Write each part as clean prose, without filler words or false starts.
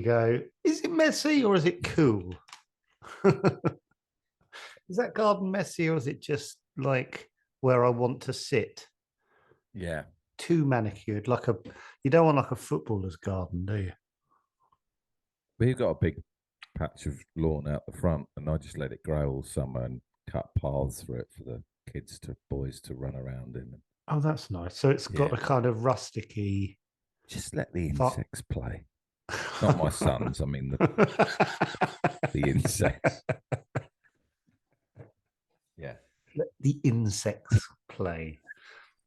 You go, is it messy or is it cool? Is that garden messy or is it just like where I want to sit? Yeah. Too manicured, you don't want like a footballer's garden, do you? We've got a big patch of lawn out the front, and I just let it grow all summer and cut paths through it for the boys to run around in. Oh, that's nice. So it's got Yeah. a kind of rusticy. Just let the Fo- insects play. Not my sons, I mean the insects. Yeah. Let the insects play.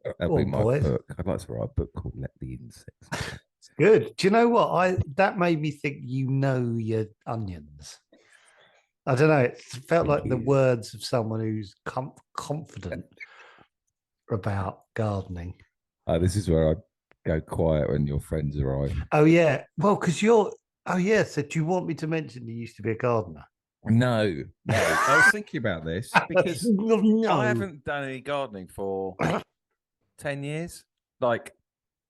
That'll Go be on, my boys. book. I'd like to write a book called Let the Insects Play. Good. Do you know what? I that made me think you know your onions. I don't know. It felt Think like the he words of someone who's confident about gardening. This is where I go quiet when your friends arrive. Oh yeah. Well, because you're. Oh yeah. So do you want me to mention you used to be a gardener? No, no. I was thinking about this because I No. haven't done any gardening for 10 years, like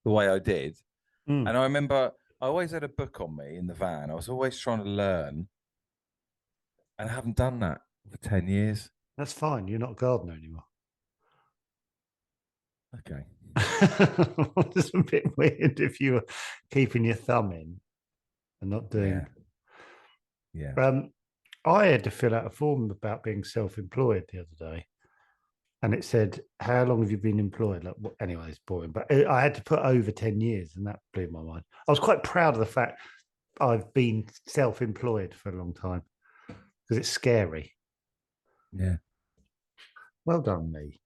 the way I did. Mm, And I remember I always had a book on me in the van. I was always trying to learn, and I haven't done that for 10 years. that's fine. You're not a gardener anymore. Okay. It's a bit weird if you were keeping your thumb in and not doing. Yeah. Yeah. Um, I had to fill out a form about being self-employed the other day, and it said, "How long have you been employed?" Like, anyway, it's boring, but I had to put over 10 years, and that blew my mind. I was quite proud of the fact I've been self-employed for a long time because it's scary. Yeah. Well done, me.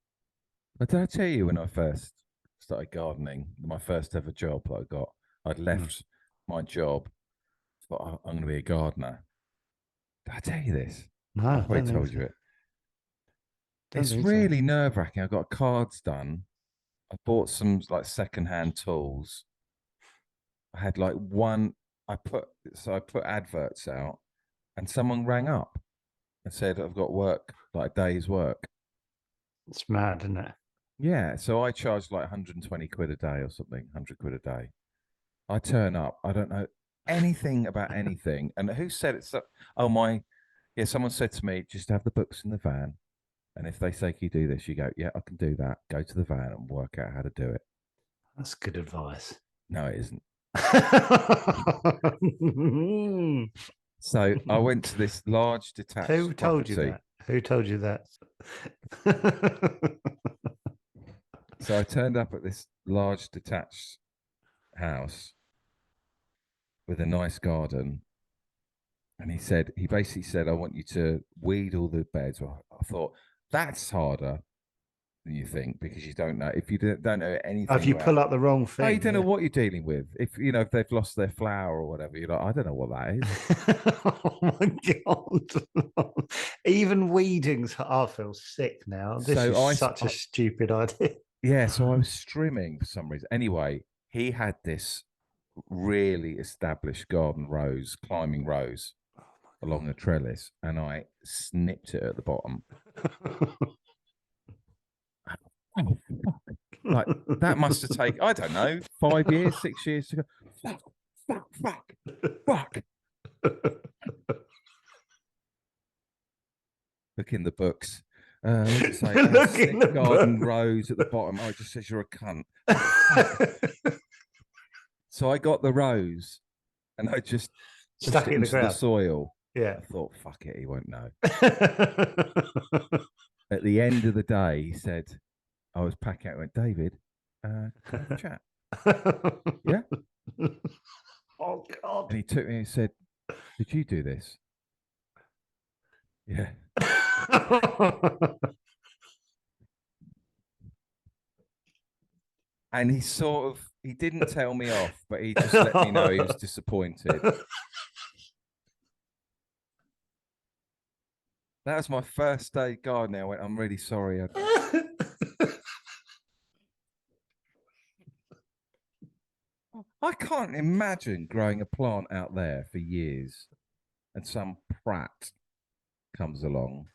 But did I tell you when I first started gardening, my first ever job that I got, I'd Mm. left my job, thought, "Oh, I'm going to be a gardener." Did I tell you this? No, I I probably don't think told so. you it. Don't It's think so. really nerve wracking. I got cards done. I bought some like secondhand tools. I had like one. I put adverts out, and someone rang up and said, "I've got work, like a day's work." It's mad, isn't it? Yeah, so I charged like 120 quid a day or something, 100 quid a day. I turn up. I don't know anything about anything. And who said it? So, oh my, yeah. Someone said to me, just have the books in the van, and if they say, "Can you do this?" You go, "Yeah, I can do that." Go to the van and work out how to do it. That's good advice. No, it isn't. So I went to this large Who detached told you property. that? Who told you that? So I turned up at this large detached house with a nice garden. And he basically said, "I want you to weed all the beds." Well, I thought that's harder than you think because you don't know if you don't know If anything you about. pull up the wrong Oh, you thing, don't know yeah. what you're dealing with. If they've lost their flower or whatever, you're like, I don't know what that is. Oh my god! Even weeding's. I feel sick now. This So is such a stupid idea. yeah, so I was strimming for some reason. Anyway, he had this really established garden rose, climbing rose along the trellis, and I snipped it at the bottom. Oh, like that must have taken, I don't know, 5 years, 6 years to go. Fuck, fuck, fuck, fuck. Look in the books. What does it say? Look in Snip the garden book. rose at the bottom. Oh, it just says you're a cunt. Fuck. So I got the rose and I just pushed Stuck it it in the into the ground. soil. Yeah. I thought, fuck it, he won't know. At the end of the day, he said, I was packing out, I went, David, can we have a chat? Yeah. Oh God. And he took me and said, did you do this? Yeah. And he didn't tell me off, but he just let me know he was disappointed. That was my first day gardening. I went, I'm really sorry. I can't imagine growing a plant out there for years and some prat comes along.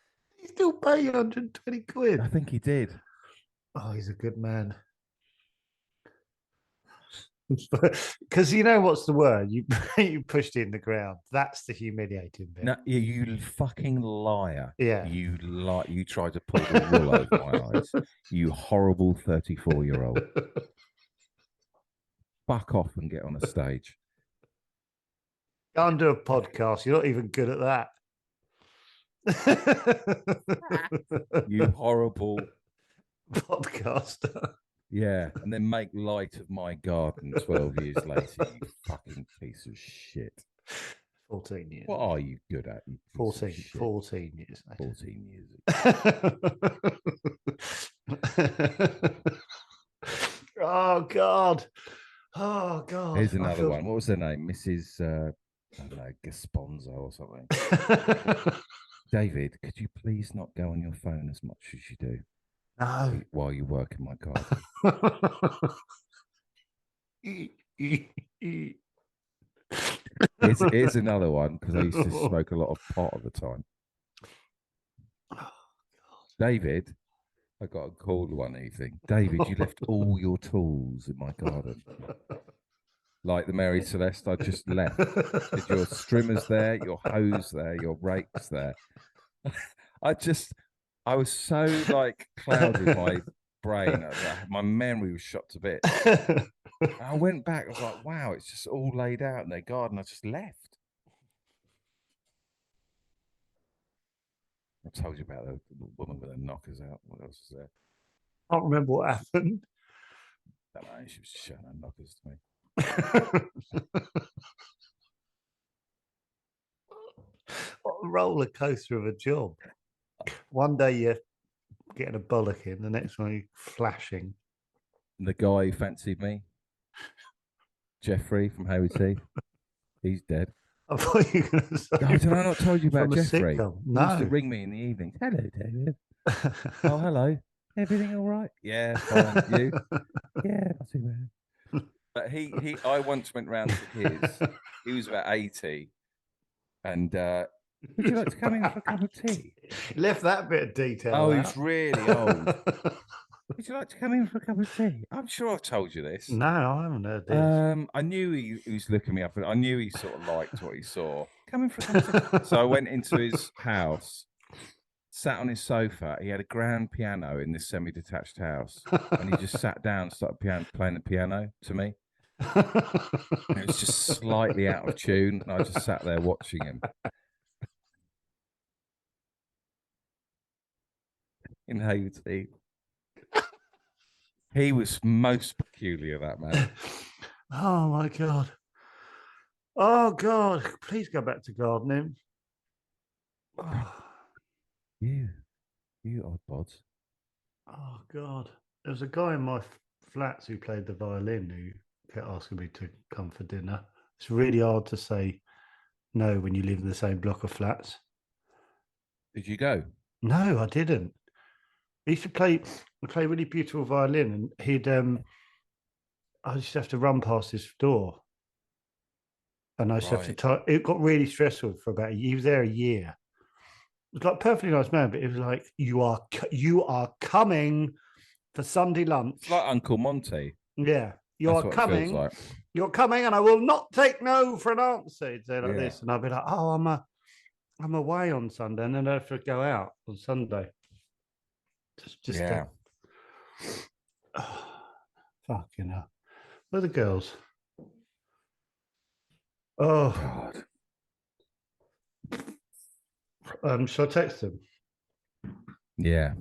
He still pay you 120 I quid. think he did. Oh, he's a good man. Because you know what's the word? You you pushed it in the ground. That's the humiliating bit. No, you fucking liar. Yeah. You lie. You tried to pull the wool over my eyes. You horrible 34-year-old. Fuck off and get on a stage. Go and do a podcast. You're not even good at that. You horrible. Podcaster. Yeah. And then make light of my garden 12 years later, you fucking piece of shit. 14 years. What are you good at? You piece 14, of shit? 14 years. 14 years ago. Oh, God. Oh, God. Here's another one. What was her name? Mrs. I don't know, Gasponzo or something. David, could you please not go on your phone as much as you do No. while you work in my garden? Here's another one because I used to smoke a lot of pot at the time. David, I got a call one evening. David, you left all your tools in my garden. Like the Mary Celeste, I just left. Did your strimmers there, your hose there, your rakes there? I was so like clouded my brain. My memory was shot to bits. I went back. I was like, wow, it's just all laid out in their garden. I just left. I told you about the woman with her knockers out. What else is there? I can't remember what happened. I don't know. She was showing her knockers to me. What a roller coaster of a job. One day you're getting a bollock in, the next one you're flashing. And the guy who fancied me, Jeffrey from Hayward Heath, he's dead. I thought you were going to say. Oh, did I not told you about from a Jeffrey? sitcom. He used to No. ring me in the evenings. Hello, David. Oh, hello. Everything all right? Yeah, fine. You? Yeah, not too bad. But I once went round to his. He was about 80, and would you like to come in for a cup of tea? Left that bit of detail. Oh, out. he's really old. Would you like to come in for a cup of tea? I'm sure I've told you this. No, I haven't heard this. I knew he was looking me up, and I knew he sort of liked what he saw. Come in for a cup of tea. So I went into his house, sat on his sofa. He had a grand piano in this semi-detached house, and he just sat down and started playing the piano to me. And it was just slightly out of tune, and I just sat there watching him. In Hayward Heath. He was most peculiar, that man. Oh my God. Oh God. Please go back to gardening. Oh, You odd bods. oh God. There was a guy in my flats who played the violin who kept asking me to come for dinner. It's really hard to say no when you live in the same block of flats. Did you go? No, I didn't. He used to play really beautiful violin, and I used to have to run past his door, and I used to have to. It got really stressful for about. He was there a year. It was like a perfectly nice man, but it was like you are coming for Sunday lunch. It's like Uncle Monty. Yeah, you That's are what coming. It feels like. You're coming, and I will not take no for an answer. He'd say like this, and I'd be like, "Oh, I'm away on Sunday, and then I have to go out on Sunday." Just yeah. Fucking hell. Where are the girls? Oh God. Shall I text them? Yeah.